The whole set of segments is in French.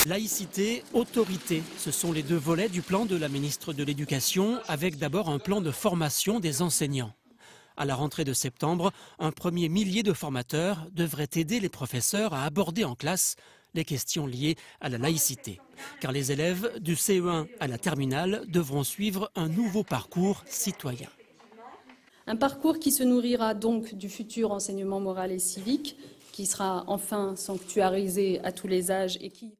Laïcité, autorité, ce sont les deux volets du plan de la ministre de l'Éducation, avec d'abord un plan de formation des enseignants. À la rentrée de septembre, un premier millier de formateurs devraient aider les professeurs à aborder en classe les questions liées à la laïcité. Car les élèves du CE1 à la terminale devront suivre un nouveau parcours citoyen. Un parcours qui se nourrira donc du futur enseignement moral et civique, qui sera enfin sanctuarisé à tous les âges et qui...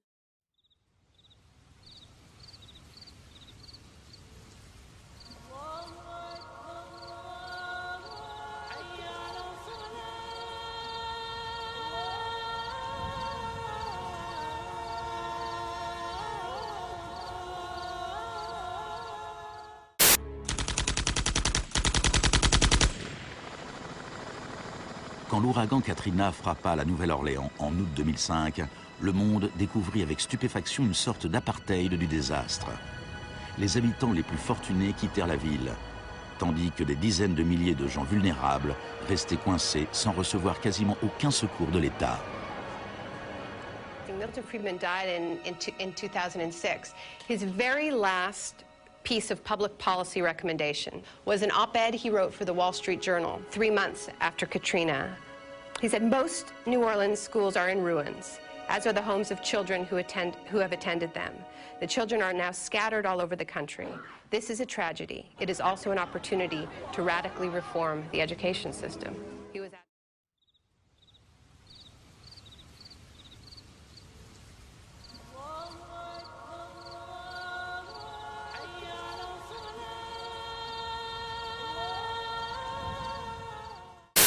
Quand l'ouragan Katrina frappa la Nouvelle-Orléans en août 2005, le monde découvrit avec stupéfaction une sorte d'apartheid du désastre. Les habitants les plus fortunés quittèrent la ville, tandis que des dizaines de milliers de gens vulnérables restaient coincés sans recevoir quasiment aucun secours de l'État. Milton Friedman died in 2006. His very last piece of public policy recommendation was an op-ed he wrote for the Wall Street Journal 3 months after Katrina. He said, most New Orleans schools are in ruins, as are the homes of children who have attended them. The children are now scattered all over the country. This is a tragedy. It is also an opportunity to radically reform the education system. He was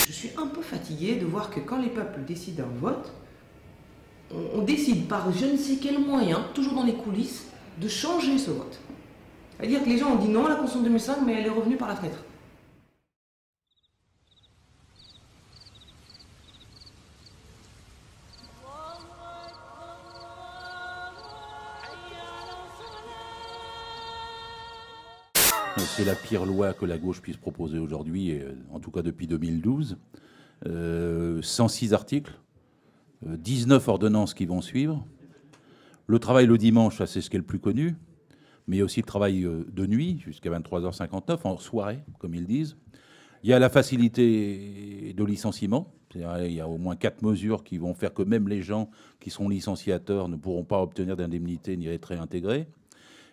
Je suis un peu fatiguée de voir que quand les peuples décident un vote, on décide par je ne sais quel moyen, toujours dans les coulisses, de changer ce vote. C'est-à-dire que les gens ont dit non à la Constitution de 2005, mais elle est revenue par la fenêtre. C'est la pire loi que la gauche puisse proposer aujourd'hui, en tout cas depuis 2012. 106 articles, 19 ordonnances qui vont suivre. Le travail le dimanche, ça c'est ce qui est le plus connu, mais il y a aussi le travail de nuit, jusqu'à 23h59, en soirée, comme ils disent. Il y a la facilité de licenciement. Il y a au moins 4 mesures qui vont faire que même les gens qui sont licenciateurs ne pourront pas obtenir d'indemnité ni être réintégrés.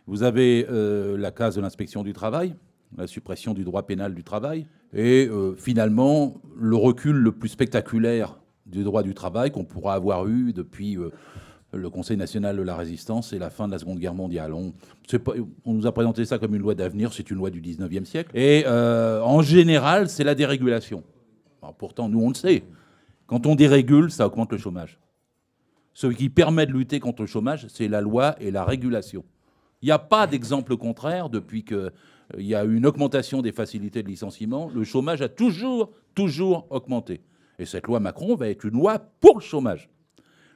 Vous avez la case de l'inspection du travail, la suppression du droit pénal du travail, et finalement le recul le plus spectaculaire du droit du travail qu'on pourra avoir eu depuis le Conseil national de la résistance et la fin de la Seconde Guerre mondiale. On nous a présenté ça comme une loi d'avenir, c'est une loi du 19e siècle. Et en général, c'est la dérégulation. Alors, pourtant, nous, on le sait. Quand on dérégule, ça augmente le chômage. Ce qui permet de lutter contre le chômage, c'est la loi et la régulation. Il n'y a pas d'exemple contraire depuis qu'il y a eu une augmentation des facilités de licenciement. Le chômage a toujours augmenté. Et cette loi Macron va être une loi pour le chômage.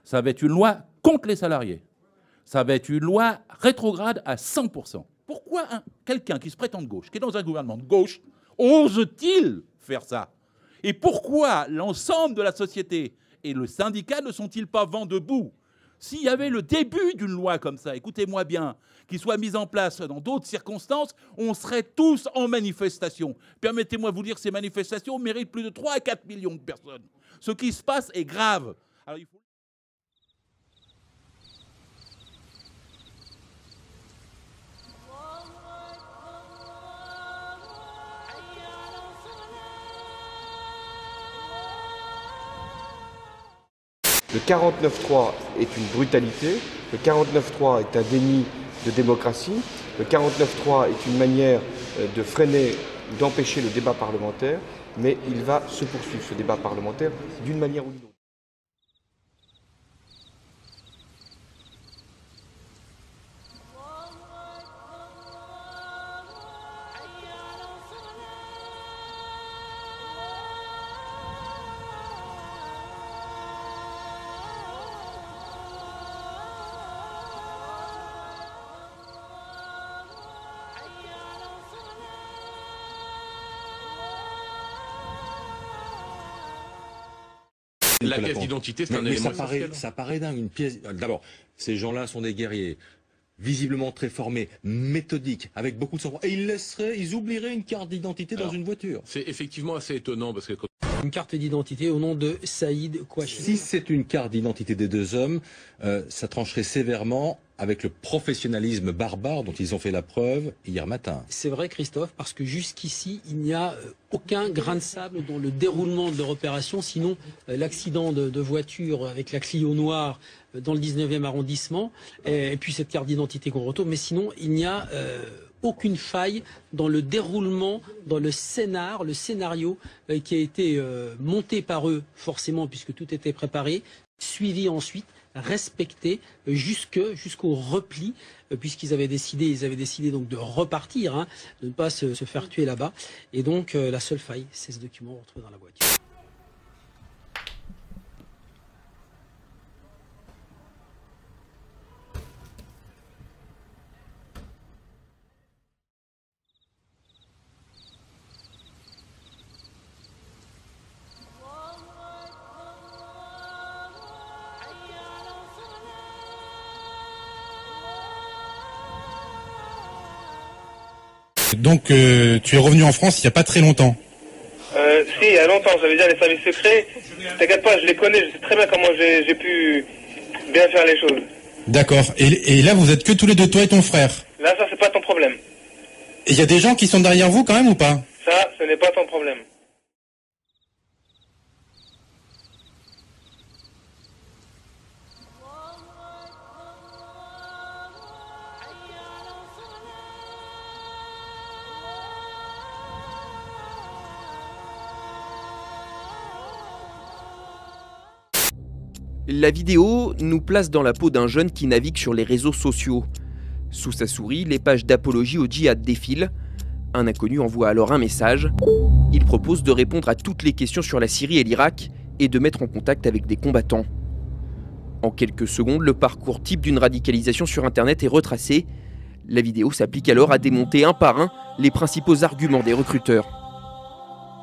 Ça va être une loi contre les salariés. Ça va être une loi rétrograde à 100%. Pourquoi quelqu'un qui se prétend de gauche, qui est dans un gouvernement de gauche, ose-t-il faire ça? Et pourquoi l'ensemble de la société et le syndicat ne sont-ils pas vent debout? S'il y avait le début d'une loi comme ça, écoutez-moi bien, qui soit mise en place dans d'autres circonstances, on serait tous en manifestation. Permettez-moi de vous dire que ces manifestations méritent plus de 3 à 4 millions de personnes. Ce qui se passe est grave. Alors, il faut... Le 49-3 est une brutalité, le 49-3 est un déni de démocratie, le 49-3 est une manière de freiner ou d'empêcher le débat parlementaire, mais il va se poursuivre, ce débat parlementaire, d'une manière ou d'une autre. La pièce d'identité, c'est un élément essentiel. Ça paraît dingue, une pièce. D'abord, Ces gens-là sont des guerriers, visiblement très formés, méthodiques, avec beaucoup de sang-froid. Et ils oublieraient une carte d'identité dans une voiture. C'est effectivement assez étonnant parce que... Une carte d'identité au nom de Saïd Kouachi. Si c'est une carte d'identité des deux hommes, ça trancherait sévèrement avec le professionnalisme barbare dont ils ont fait la preuve hier matin. C'est vrai, Christophe, parce que jusqu'ici, il n'y a aucun grain de sable dans le déroulement de leur opération, sinon l'accident de voiture avec la Clio noire dans le 19e arrondissement, et puis cette carte d'identité qu'on retrouve, mais sinon, il n'y a aucune faille dans le déroulement, dans le scénario qui a été monté par eux, forcément, puisque tout était préparé, suivi ensuite, respecté jusqu'au repli, puisqu'ils avaient décidé donc de repartir, hein, de ne pas se faire tuer là-bas. Et donc la seule faille, c'est ce document retrouvé dans la voiture. Donc tu es revenu en France il n'y a pas très longtemps. Si, il y a longtemps, ça veut dire les services secrets. T'inquiète pas, je les connais, je sais très bien comment j'ai pu bien faire les choses. D'accord. Et là, vous êtes que tous les deux, toi et ton frère. Là, ça, c'est pas ton problème. Et il y a des gens qui sont derrière vous quand même ou pas? Ça, ce n'est pas ton problème. La vidéo nous place dans la peau d'un jeune qui navigue sur les réseaux sociaux. Sous sa souris, les pages d'apologie au djihad défilent. Un inconnu envoie alors un message. Il propose de répondre à toutes les questions sur la Syrie et l'Irak et de mettre en contact avec des combattants. En quelques secondes, le parcours type d'une radicalisation sur Internet est retracé. La vidéo s'applique alors à démonter un par un les principaux arguments des recruteurs.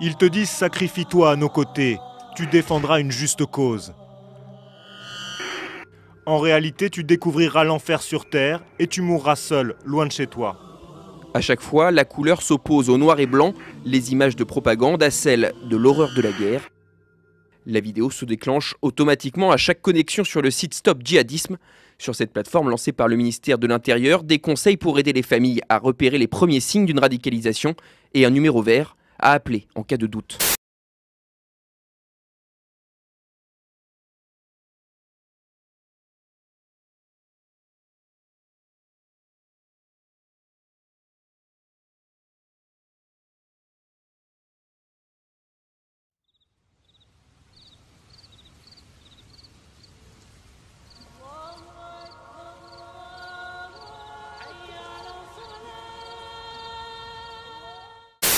Ils te disent « sacrifie-toi à nos côtés, tu défendras une juste cause ». En réalité, tu découvriras l'enfer sur terre et tu mourras seul, loin de chez toi. À chaque fois, la couleur s'oppose au noir et blanc, les images de propagande à celles de l'horreur de la guerre. La vidéo se déclenche automatiquement à chaque connexion sur le site Stop Djihadisme. Sur cette plateforme lancée par le ministère de l'Intérieur, des conseils pour aider les familles à repérer les premiers signes d'une radicalisation et un numéro vert à appeler en cas de doute.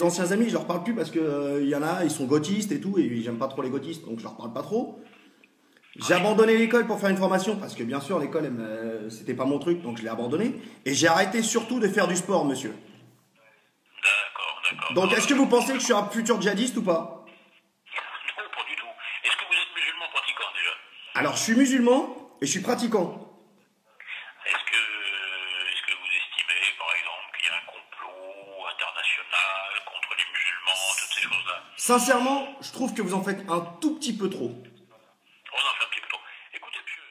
Anciens amis, je leur parle plus parce que y en a, ils sont gauchistes et tout, et j'aime pas trop les gauchistes, donc je leur parle pas trop. J'ai abandonné l'école pour faire une formation, parce que bien sûr l'école, c'était pas mon truc, donc je l'ai abandonné. Et j'ai arrêté surtout de faire du sport, monsieur. D'accord. Donc est-ce que vous pensez que je suis un futur djihadiste ou pas? Non, pas du tout. Est-ce que vous êtes musulman pratiquant déjà? Alors je suis musulman et je suis pratiquant. Est-ce que vous estimez, par exemple, qu'il y a un complot international contre les musulmans, toutes ces choses-là? Sincèrement, je trouve que vous en faites un tout petit peu trop. On en fait un petit peu trop. Écoutez, monsieur.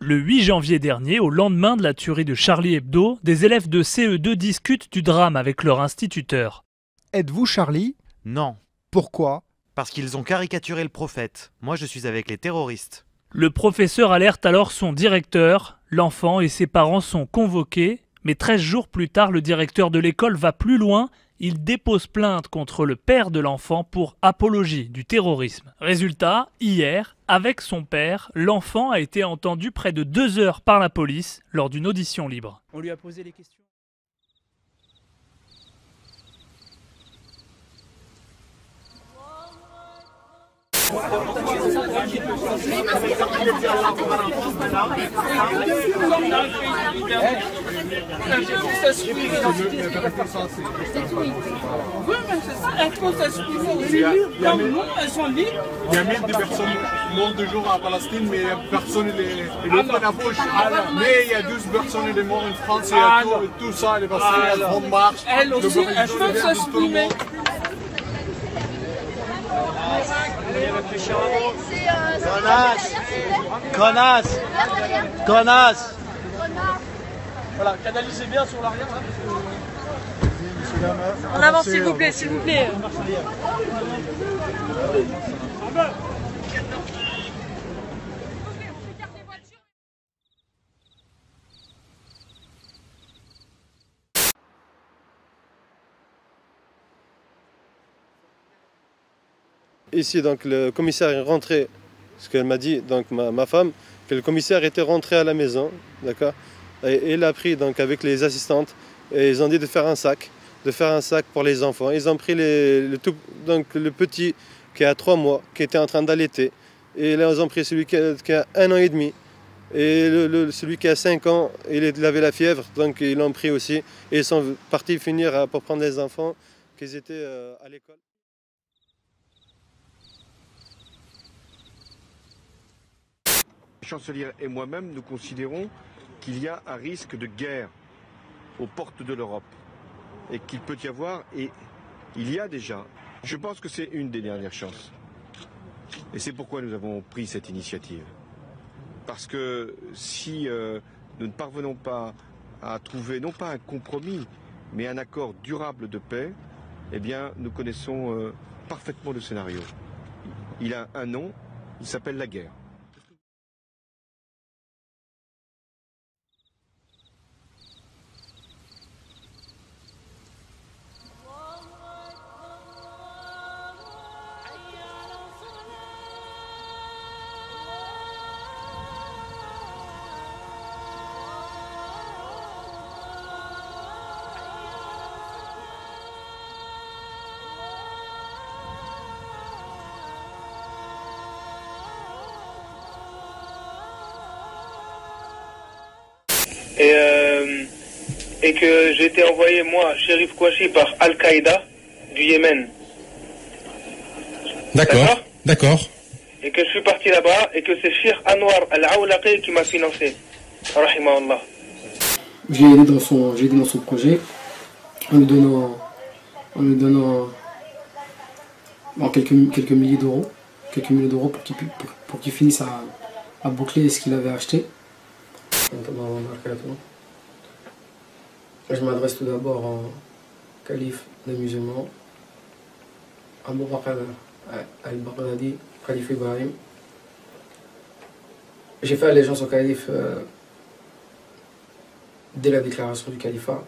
Le 8 janvier dernier, au lendemain de la tuerie de Charlie Hebdo, des élèves de CE2 discutent du drame avec leur instituteur. Êtes-vous Charlie? Non. Pourquoi? Parce qu'ils ont caricaturé le prophète. Moi, je suis avec les terroristes. Le professeur alerte alors son directeur. L'enfant et ses parents sont convoqués. Mais 13 jours plus tard, le directeur de l'école va plus loin. Il dépose plainte contre le père de l'enfant pour apologie du terrorisme. Résultat, hier, avec son père, l'enfant a été entendu près de 2 heures par la police lors d'une audition libre. On lui a posé les questions. Ça suffit. Oui, mais c'est ça, elles sont libres. Elles sont libres. Il y a 1000 personnes mortes de jour à Palestine, mais personne ne l'ouvre la bouche. Mais il y a 12 personnes de morts en France et tout ça, les personnes, elles font marche. Elles aussi, elles peuvent s'exprimer. Connasse. Connasse. Voilà, canalisez bien sur l'arrière. En avant, s'il vous plaît, s'il vous plaît. Ici, donc, le commissaire est rentré, ce qu'elle m'a dit, donc ma femme, que le commissaire était rentré à la maison, d'accord, et il a pris donc avec les assistantes, et ils ont dit de faire un sac pour les enfants. Ils ont pris donc, le petit qui a 3 mois, qui était en train d'allaiter, et là ils ont pris celui qui a 1 an et demi, et celui qui a 5 ans, il avait la fièvre, donc ils l'ont pris aussi, et ils sont partis finir pour prendre les enfants qui étaient à l'école. La chancelière et moi-même, nous considérons qu'il y a un risque de guerre aux portes de l'Europe et qu'il peut y avoir, et il y a déjà, je pense que c'est une des dernières chances. Et c'est pourquoi nous avons pris cette initiative. Parce que si nous ne parvenons pas à trouver, non pas un compromis, mais un accord durable de paix, eh bien, nous connaissons parfaitement le scénario. Il a un nom, il s'appelle la guerre. Et que j'ai été envoyé, moi, Chérif Kouachi, par Al-Qaïda du Yémen. D'accord, d'accord. Et que je suis parti là-bas et que c'est Cheikh Anwar Al-Awlaqi qui m'a financé. Rahimahullah. J'ai aidé dans son projet en lui donnant quelques milliers d'euros pour qu'il finisse à boucler ce qu'il avait acheté. Je m'adresse tout d'abord au calife des musulmans, Abu Bakr al-Baghdadi, calife Ibrahim. J'ai fait allégeance au calife dès la déclaration du califat.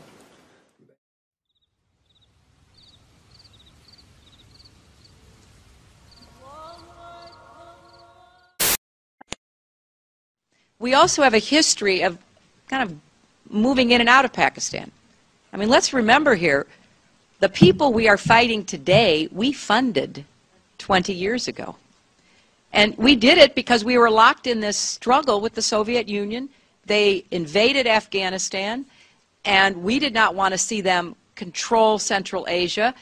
We also have a history of kind of moving in and out of Pakistan. I mean, let's remember here, the people we are fighting today, we funded 20 years ago. And we did it because we were locked in this struggle with the Soviet Union. They invaded Afghanistan, and we did not want to see them control Central Asia.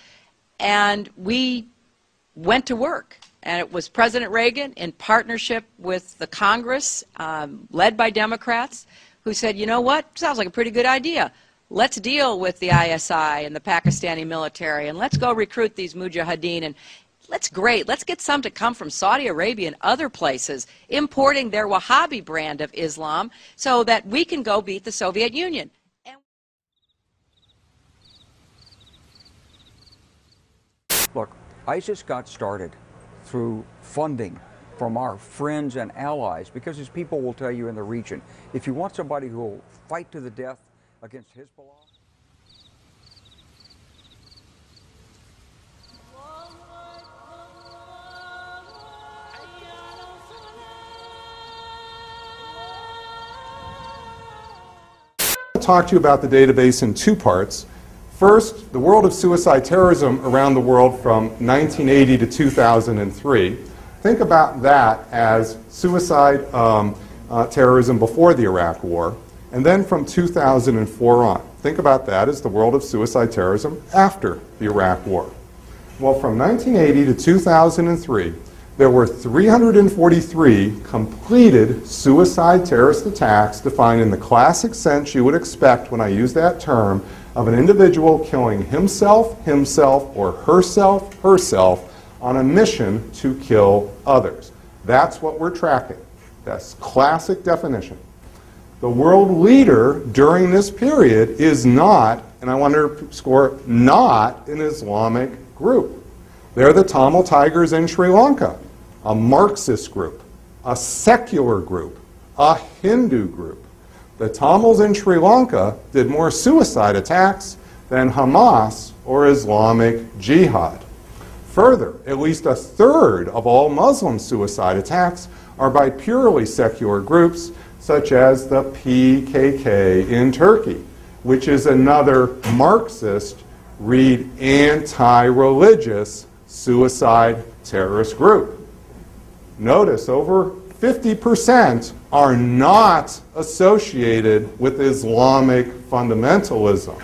And we went to work. And it was President Reagan, in partnership with the Congress, led by Democrats, who said, you know what, sounds like a pretty good idea. Let's deal with the ISI and the Pakistani military, and let's go recruit these mujahideen. And let's get some to come from Saudi Arabia and other places, importing their Wahhabi brand of Islam so that we can go beat the Soviet Union. Look, ISIS got started through funding from our friends and allies, because as people will tell you in the region, if you want somebody who will fight to the death against Hezbollah. I'll talk to you about the database in 2 parts. First, the world of suicide terrorism around the world from 1980 to 2003. Think about that as suicide terrorism before the Iraq War, and then from 2004 on. Think about that as the world of suicide terrorism after the Iraq War. Well, from 1980 to 2003, there were 343 completed suicide terrorist attacks defined in the classic sense you would expect when I use that term of an individual killing himself, or herself on a mission to kill others. That's what we're tracking. That's classic definition. The world leader during this period is not, and I want to score, not an Islamic group. They're the Tamil Tigers in Sri Lanka, a Marxist group, a secular group, a Hindu group. The Tamils in Sri Lanka did more suicide attacks than Hamas or Islamic Jihad. Further, at least a third of all Muslim suicide attacks are by purely secular groups such as the PKK in Turkey, which is another Marxist, read anti-religious suicide terrorist group. Notice over 50% are not associated with Islamic fundamentalism.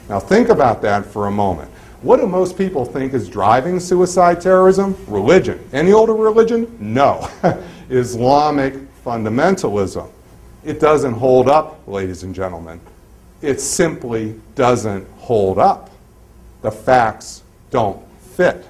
Now think about that for a moment. What do most people think is driving suicide terrorism? Religion. Any older religion? No. Islamic fundamentalism. It doesn't hold up, ladies and gentlemen. It simply doesn't hold up. The facts don't fit.